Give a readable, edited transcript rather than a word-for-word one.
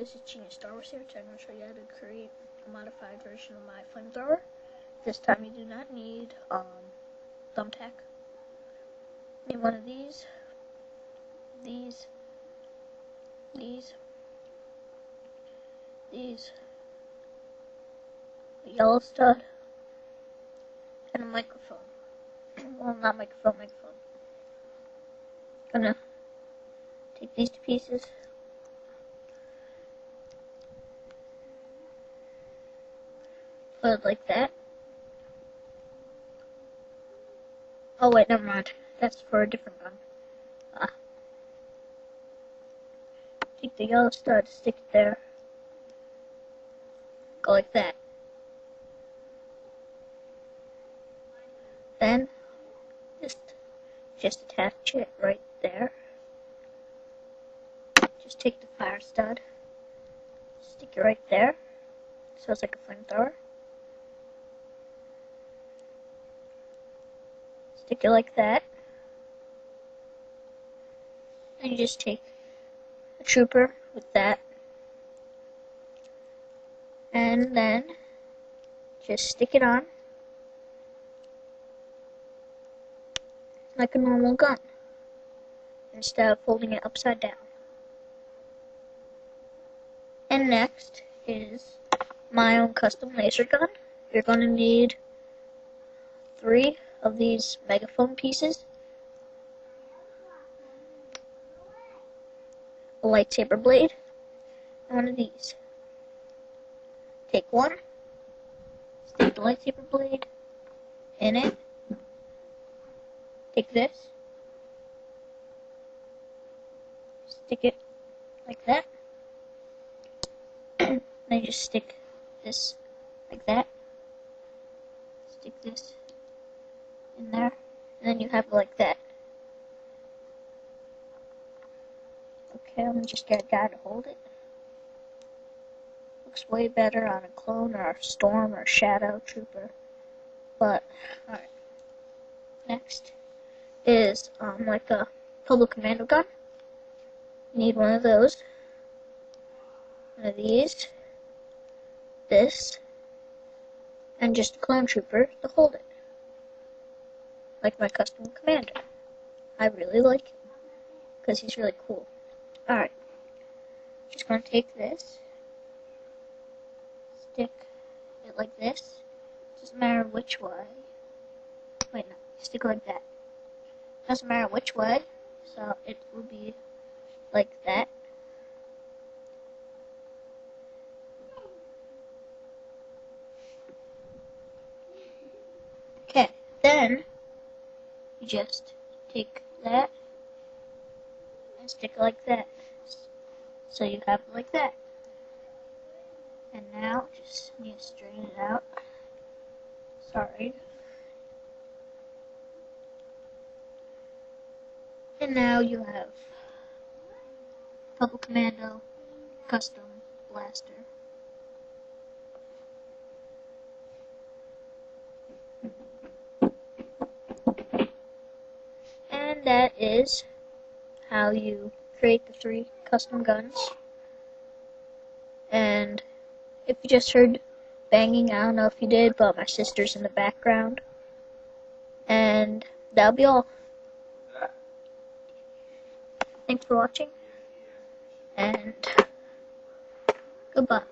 this is Genius Star Wars here. I'm going to show you how to create a modified version of my flamethrower. This time you do not need thumbtack. Need one of these, a yellow stud, and a microphone. Well, not microphone. Gonna take these to pieces. Put it like that. Oh wait, never mind. That's for a different gun. Take the yellow stud, stick it there. Go like that. Then just attach it right there. Just take the fire stud, stick it right there, so it's like a flamethrower. Stick it like that. And you just take a trooper with that, and then just stick it on like a normal gun instead of holding it upside down. And next is my own custom laser gun. You're going to need 3 of these megaphone pieces, a lightsaber blade, and one of these. Take one, stick the lightsaber blade in it, take this, stick it like that, then you just stick this like that, stick this in there, and then you have it like that. Okay, I'm gonna just get a guy to hold it. Looks way better on a clone or a storm or a shadow trooper. But alright. Next is like a public commando gun. You need one of those. One of these. This. And just a clone trooper to hold it. Like my custom commander. I really like him because he's really cool. Alright. Just gonna take this. Stick it like this. Doesn't matter which way. Wait, no. Stick it like that. Doesn't matter which way. So it will be like that. Okay. Then you just take that and stick it like that. So you have it like that. And now, just need to straighten it out. Sorry. And now you have Public Commando Custom Blaster. And that is how you create the 3 custom guns. And if you just heard banging, I don't know if you did, but my sister's in the background. And that'll be all. Thanks for watching, and goodbye.